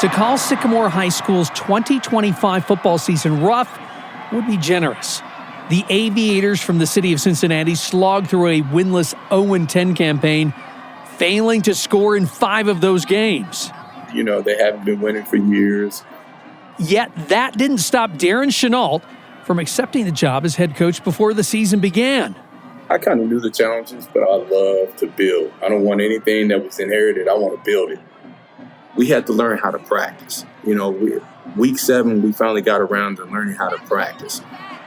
To call Sycamore High School's 2025 football season rough would be generous. The Aviators from the city of Cincinnati slogged through a winless 0-10 campaign, failing to score in 5 of those games. You know, they haven't been winning for years. Yet that didn't stop Darryn Chenault from accepting the job as head coach before the season began. I kind of knew the challenges, but I love to build. I don't want anything that was inherited. I want to build it. We had to learn how to practice. You know, week 7, we finally got around to learning how to practice.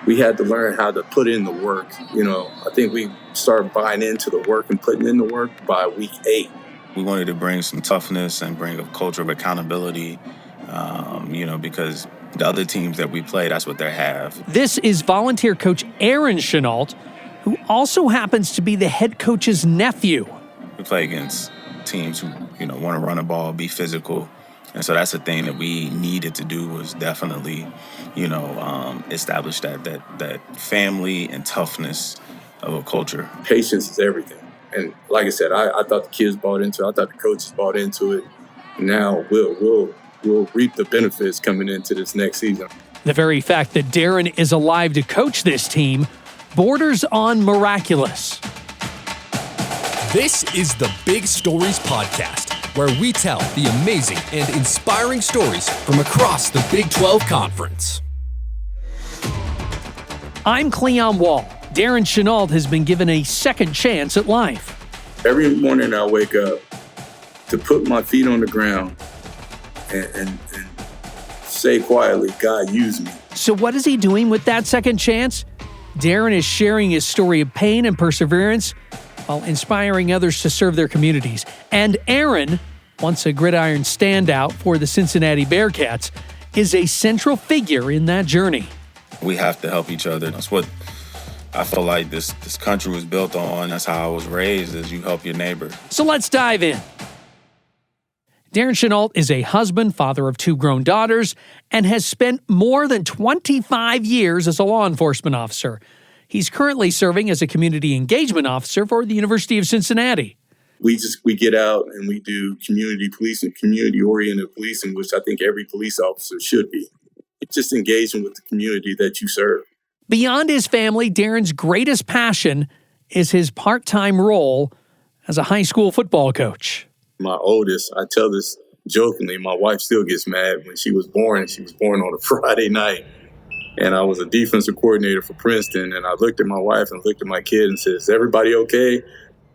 We had to learn how to put in the work. You know, I think we started buying into the work and putting in the work by week 8. We wanted to bring some toughness and bring a culture of accountability, because the other teams that we play, that's what they have. This is volunteer coach Arryn Chenault, who also happens to be the head coach's nephew. We play against teams who, want to run the ball, be physical. And so that's the thing that we needed to do was definitely, establish that family and toughness of a culture. Patience is everything. And like I said, I thought the kids bought into it. I thought the coaches bought into it. Now we'll reap the benefits coming into this next season. The very fact that Darryn is alive to coach this team borders on miraculous. This is the Big Stories Podcast, where we tell the amazing and inspiring stories from across the Big 12 Conference. I'm Cleon Wall. Darryn Chenault has been given a second chance at life. Every morning I wake up to put my feet on the ground and say quietly, God, use me. So what is he doing with that second chance? Darryn is sharing his story of pain and perseverance while inspiring others to serve their communities. And Arryn, once a gridiron standout for the Cincinnati Bearcats, is a central figure in that journey. We have to help each other. That's what I feel like this country was built on. That's how I was raised, is you help your neighbor. So let's dive in. Darryn Chenault is a husband, father of 2 grown daughters, and has spent more than 25 years as a law enforcement officer. He's currently serving as a community engagement officer for the University of Cincinnati. We get out and we do community policing, community-oriented policing, which I think every police officer should be. It's just engaging with the community that you serve. Beyond his family, Darryn's greatest passion is his part-time role as a high school football coach. My oldest, I tell this jokingly, my wife still gets mad when she was born. She was born on a Friday night. And I was a defensive coordinator for Princeton. And I looked at my wife and looked at my kid and said, is everybody okay?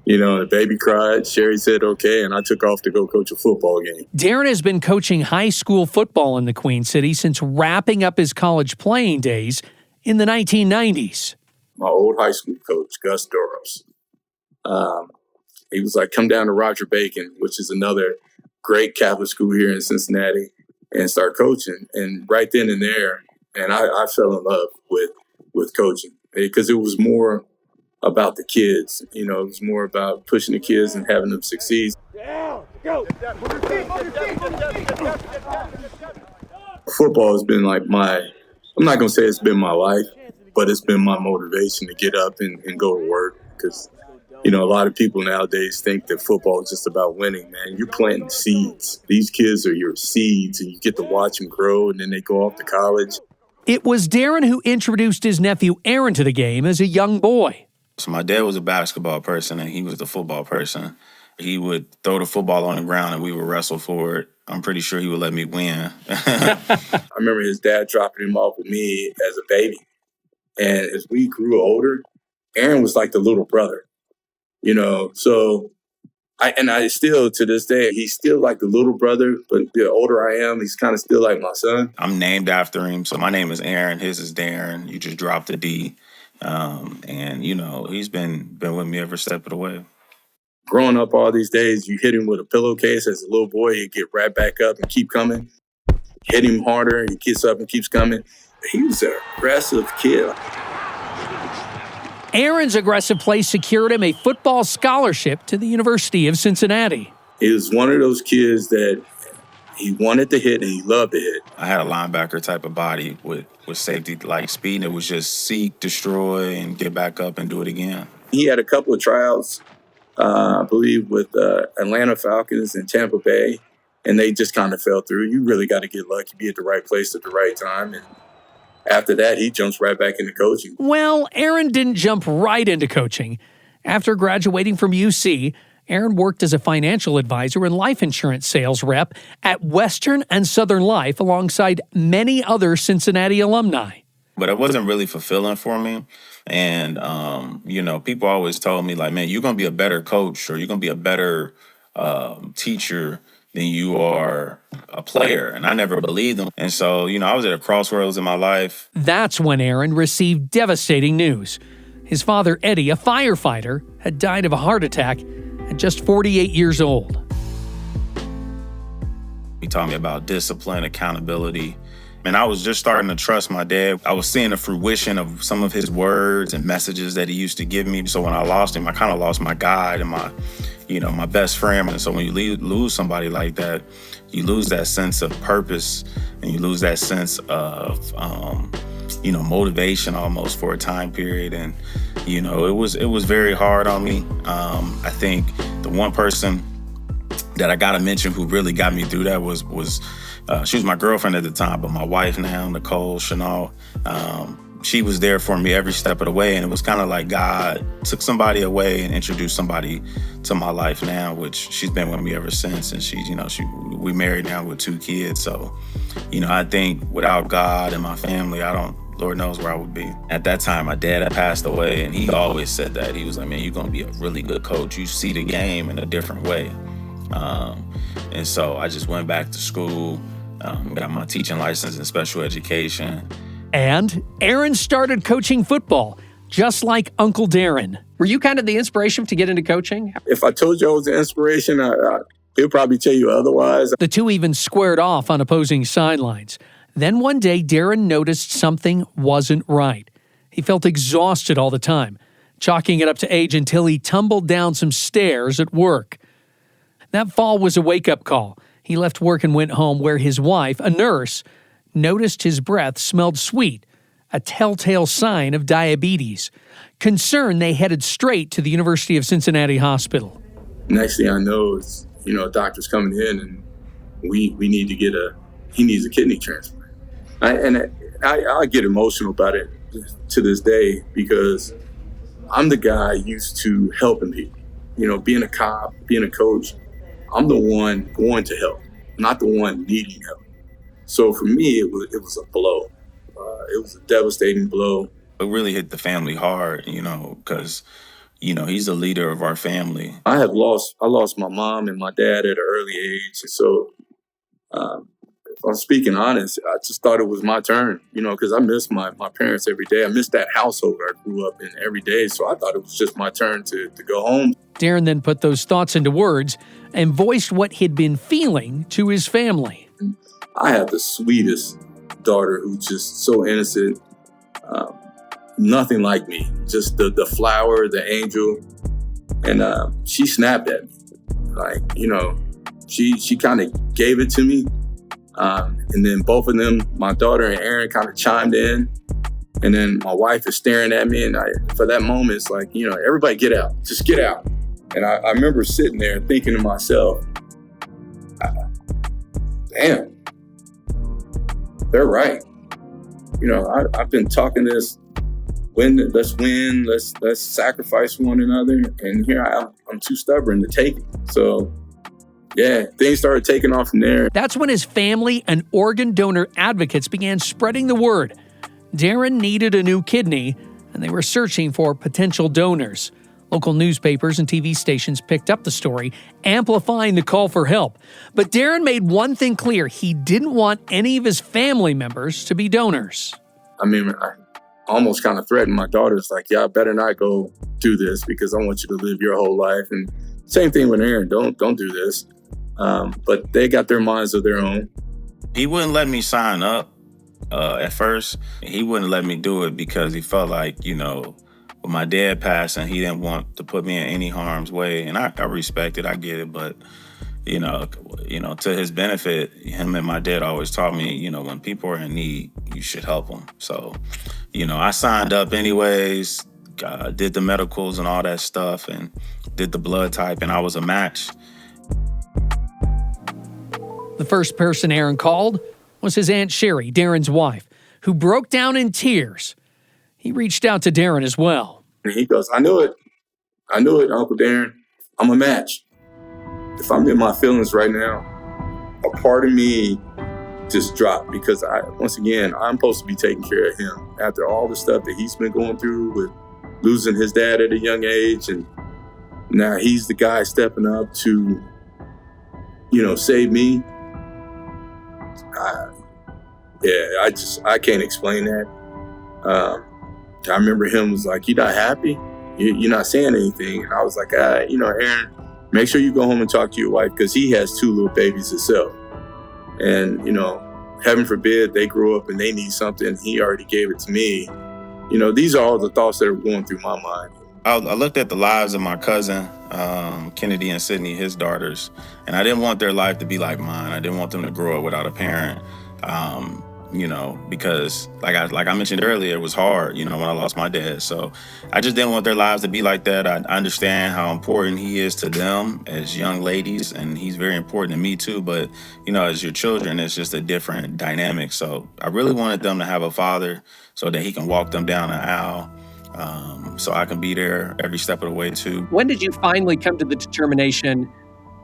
The baby cried. Sherry said okay. And I took off to go coach a football game. Darryn has been coaching high school football in the Queen City since wrapping up his college playing days in the 1990s. My old high school coach, Gus Doros, he was like, come down to Roger Bacon, which is another great Catholic school here in Cincinnati, and start coaching. And right then and there, and I fell in love with coaching because it was more about the kids. It was more about pushing the kids and having them succeed. Football has been like I'm not going to say it's been my life, but it's been my motivation to get up and go to work because a lot of people nowadays think that football is just about winning, man. You're planting seeds. These kids are your seeds, and you get to watch them grow, and then they go off to college. It was Darryn who introduced his nephew Arryn to the game as a young boy. So my dad was a basketball person, and he was the football person. He would throw the football on the ground, and we would wrestle for it. I'm pretty sure he would let me win. I remember his dad dropping him off with me as a baby. And as we grew older, Arryn was like the little brother. So I still, to this day, he's still like the little brother, but the older I am, he's kind of still like my son. I'm named after him, so my name is Arryn, his is Darryn. You just dropped the D. He's been with me every step of the way. Growing up all these days, you hit him with a pillowcase as a little boy, he'd get right back up and keep coming. Hit him harder, he gets up and keeps coming. He was an aggressive kid. Arryn's aggressive play secured him a football scholarship to the University of Cincinnati. He was one of those kids that he wanted to hit and he loved to hit. I had a linebacker type of body with safety like speed. It was just seek, destroy, and get back up and do it again. He had a couple of tryouts, I believe, with Atlanta Falcons and Tampa Bay. and they just kind of fell through. You really got to get lucky, be at the right place at the right time. And after that, he jumps right back into coaching. Well, Arryn didn't jump right into coaching. After graduating from UC, Arryn worked as a financial advisor and life insurance sales rep at Western and Southern Life alongside many other Cincinnati alumni. But it wasn't really fulfilling for me. And, people always told me, like, man, you're going to be a better coach or you're going to be a better teacher than you are a player. And I never believed them. And so, I was at a crossroads in my life. That's when Arryn received devastating news. His father, Eddie, a firefighter, had died of a heart attack at just 48 years old. He taught me about discipline, accountability. And I was just starting to trust my dad. I was seeing the fruition of some of his words and messages that he used to give me. So when I lost him, I kind of lost my guide and my best friend. And so when you lose somebody like that, you lose that sense of purpose and you lose that sense of, motivation almost for a time period. And, it was very hard on me. I think the one person that I got to mention who really got me through that was she was my girlfriend at the time, but my wife now, Nicole, Chenault, she was there for me every step of the way. And it was kind of like God took somebody away and introduced somebody to my life now, which she's been with me ever since. And we married now with 2 kids. So, I think without God and my family, Lord knows where I would be. At that time, my dad had passed away, and he always said that. He was like, man, you're going to be a really good coach. You see the game in a different way. And so I just went back to school, got my teaching license in special education. And Arryn started coaching football, just like Uncle Darryn. Were you kind of the inspiration to get into coaching? If I told you I was the inspiration, he'll probably tell you otherwise. The two even squared off on opposing sidelines. Then one day, Darryn noticed something wasn't right. He felt exhausted all the time, chalking it up to age until he tumbled down some stairs at work. That fall was a wake-up call. He left work and went home where his wife, a nurse, noticed his breath smelled sweet, a telltale sign of diabetes. Concerned, they headed straight to the University of Cincinnati Hospital. Next thing I know is, a doctor's coming in and we need to he needs a kidney transplant. I get emotional about it to this day because I'm the guy used to helping people. Being a cop, being a coach, I'm the one going to help, not the one needing help. So for me, it was a blow. It was a devastating blow. It really hit the family hard, because, he's the leader of our family. I lost my mom and my dad at an early age. And so if I'm speaking honest, I just thought it was my turn, because I miss my parents every day. I miss that household I grew up in every day. So I thought it was just my turn to go home. Darryn then put those thoughts into words and voiced what he'd been feeling to his family. I have the sweetest daughter who's just so innocent, nothing like me, just the flower, the angel. And she snapped at me. She kind of gave it to me. And then both of them, my daughter and Arryn, kind of chimed in. And then my wife is staring at me. And for that moment, it's like, everybody get out. Just get out. And I remember sitting there thinking to myself, damn, they're right. I've been talking this, let's win, let's sacrifice one another. And here I'm too stubborn to take it. So, yeah, things started taking off from there. That's when his family and organ donor advocates began spreading the word. Darryn needed a new kidney, and they were searching for potential donors. Local newspapers and TV stations picked up the story, amplifying the call for help. But Darryn made one thing clear. He didn't want any of his family members to be donors. I almost kind of threatened my daughters, like, y'all better not go do this because I want you to live your whole life. And same thing with Arryn, don't do this. But they got their minds of their own. He wouldn't let me sign up at first. He wouldn't let me do it because he felt like, with my dad passing, he didn't want to put me in any harm's way. And I respect it, I get it. But, to his benefit, him and my dad always taught me, when people are in need, you should help them. So, I signed up anyways, did the medicals and all that stuff and did the blood type, and I was a match. The first person Arryn called was his Aunt Sherry, Darryn's wife, who broke down in tears. He reached out to Darryn as well. And he goes, I knew it, Uncle Darryn. I'm a match. If I'm in my feelings right now, a part of me just dropped because I'm supposed to be taking care of him after all the stuff that he's been going through with losing his dad at a young age. And now he's the guy stepping up to, save me. I can't explain that. I remember him was like, "You not happy? You're not saying anything." And I was like, Arryn, make sure you go home and talk to your wife, because he has 2 little babies himself. And, heaven forbid they grow up and they need something. He already gave it to me. These are all the thoughts that are going through my mind. I looked at the lives of my cousin, Kennedy and Sydney, his daughters, and I didn't want their life to be like mine. I didn't want them to grow up without a parent, because like I mentioned earlier, it was hard, when I lost my dad. So I just didn't want their lives to be like that. I understand how important he is to them as young ladies, and he's very important to me too. But, as your children, it's just a different dynamic. So I really wanted them to have a father so that he can walk them down the aisle. So I can be there every step of the way too. When did you finally come to the determination,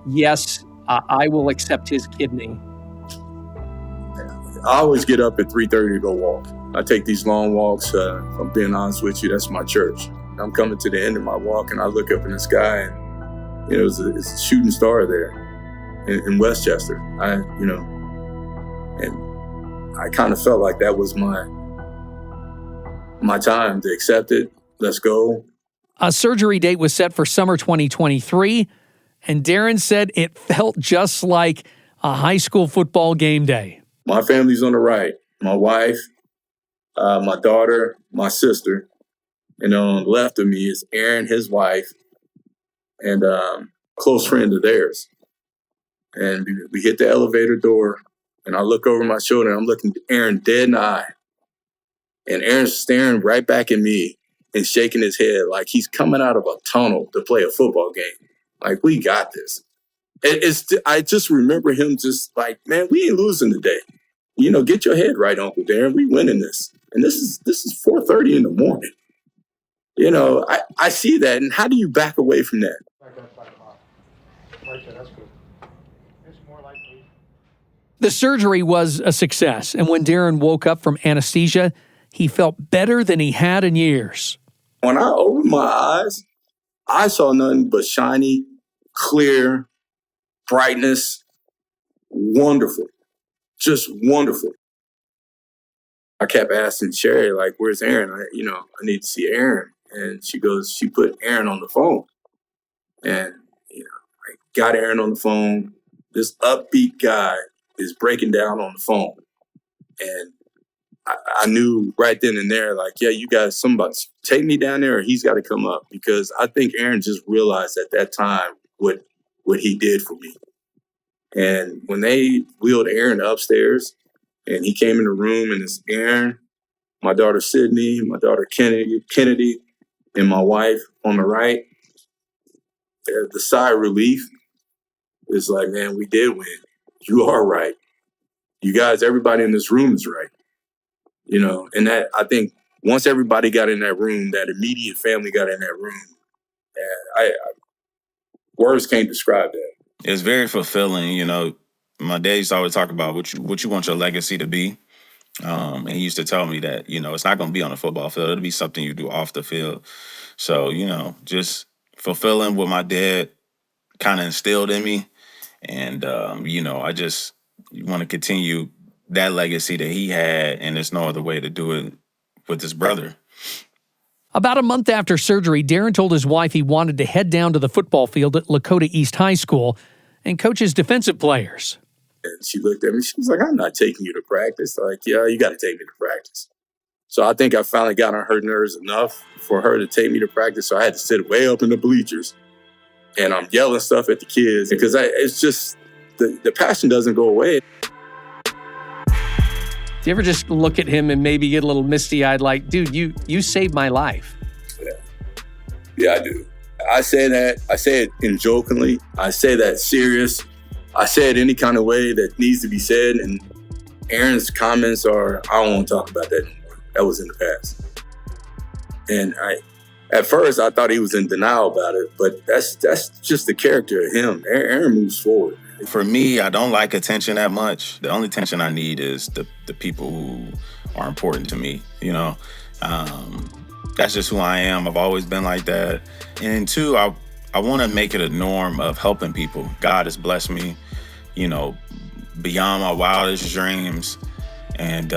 yes, I will accept his kidney? I always get up at 3:30 to go walk. I take these long walks. If I'm being honest with you, that's my church. I'm coming to the end of my walk, and I look up in the sky, and it's a shooting star there in Westchester. And I kind of felt like that was my time to accept it. Let's go. A surgery date was set for summer 2023, and Darryn said it felt just like a high school football game day. My family's on the right. My wife, my daughter, my sister. And on the left of me is Arryn, his wife, and a close friend of theirs. And we hit the elevator door, and I look over my shoulder, and I'm looking Arryn dead in the eye. And Aaron's staring right back at me and shaking his head like he's coming out of a tunnel to play a football game. Like, we got this. I just remember him just like, man, we ain't losing today. Get your head right, Uncle Darryn. We winning this. And this is 4:30 in the morning. I see that. And how do you back away from that? Right there, that's good. It's more likely. The surgery was a success, and when Darryn woke up from anesthesia, he felt better than he had in years. When I opened my eyes, I saw nothing but shiny, clear, brightness, wonderful, just wonderful. I kept asking Sherry, like, where's Arryn? I need to see Arryn. And she put Arryn on the phone. And, I got Arryn on the phone. This upbeat guy is breaking down on the phone. And I knew right then and there, like, yeah, you guys, somebody take me down there or he's got to come up, because I think Arryn just realized at that time what he did for me. And when they wheeled Arryn upstairs and he came in the room, and it's Arryn, my daughter Sydney, my daughter Kennedy, and my wife on the right, the sigh of relief is like, man, we did win. You are right. You guys, everybody in this room is right. And that, I think once everybody got in that room, that immediate family got in that room, and words can't describe that. It's very fulfilling. My dad used to always talk about what you want your legacy to be. And he used to tell me that, it's not going to be on the football field. It'll be something you do off the field. So, just fulfilling what my dad kind of instilled in me. And, I just want to continue that legacy that he had, and there's no other way to do it with his brother. About a month after surgery, Darryn told his wife he wanted to head down to the football field at Lakota East High School and coach his defensive players. And she looked at me, she was like, I'm not taking you to practice. Like, yeah, you got to take me to practice. So I think I finally got on her nerves enough for her to take me to practice. So I had to sit way up in the bleachers, and I'm yelling stuff at the kids because it's just, the passion doesn't go away. Do you ever just look at him and maybe get a little misty-eyed like, dude, you saved my life? Yeah, I do. I say that. I say it in jokingly. I say that serious. I said any kind of way that needs to be said, and Arryn's comments are, I don't want to talk about that anymore. That was in the past. And at first I thought he was in denial about it, but that's just the character of him. Arryn moves forward. For me, I don't like attention that much. The only attention I need is the people who are important to me, you know. That's just who I am. I've always been like that. And two, I want to make it a norm of helping people. God has blessed me, you know, beyond my wildest dreams. And,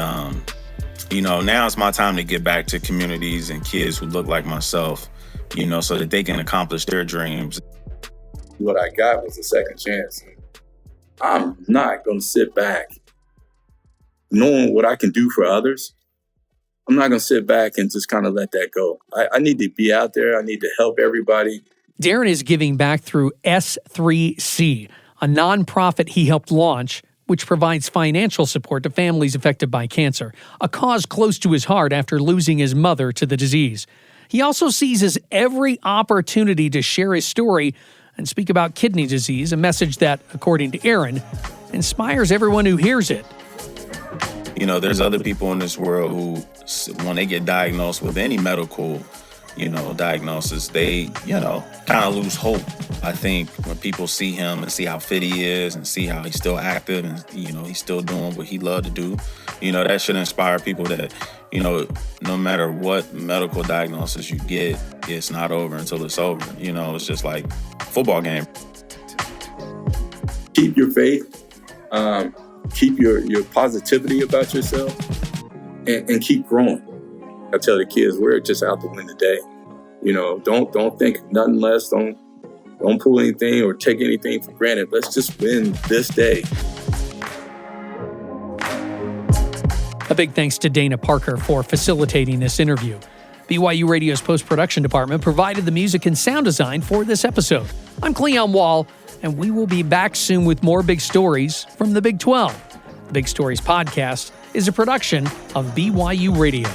you know, now it's my time to get back to communities and kids who look like myself, you know, so that they can accomplish their dreams. What I got was a second chance. I'm not going to sit back knowing what I can do for others. I'm not going to sit back and just kind of let that go. I need to be out there. I need to help everybody. Darryn is giving back through S3C, a nonprofit he helped launch, which provides financial support to families affected by cancer, a cause close to his heart after losing his mother to the disease. He also seizes every opportunity to share his story and speak about kidney disease, a message that, according to Arryn, inspires everyone who hears it. You know, there's other people in this world who, when they get diagnosed with any medical, you know, diagnosis, they, you know, kind of lose hope. I think when people see him and see how fit he is and see how he's still active and, you know, he's still doing what he loved to do, you know, that should inspire people that, you know, no matter what medical diagnosis you get, it's not over until it's over. You know, it's just like a football game. Keep your faith. Keep your positivity about yourself and keep growing. I tell the kids, we're just out to win the day. You know, don't think nothing less. Don't pull anything or take anything for granted. Let's just win this day. A big thanks to Dana Parker for facilitating this interview. BYU Radio's post-production department provided the music and sound design for this episode. I'm Cleon Wall, and we will be back soon with more big stories from the Big 12. The Big Stories podcast is a production of BYU Radio.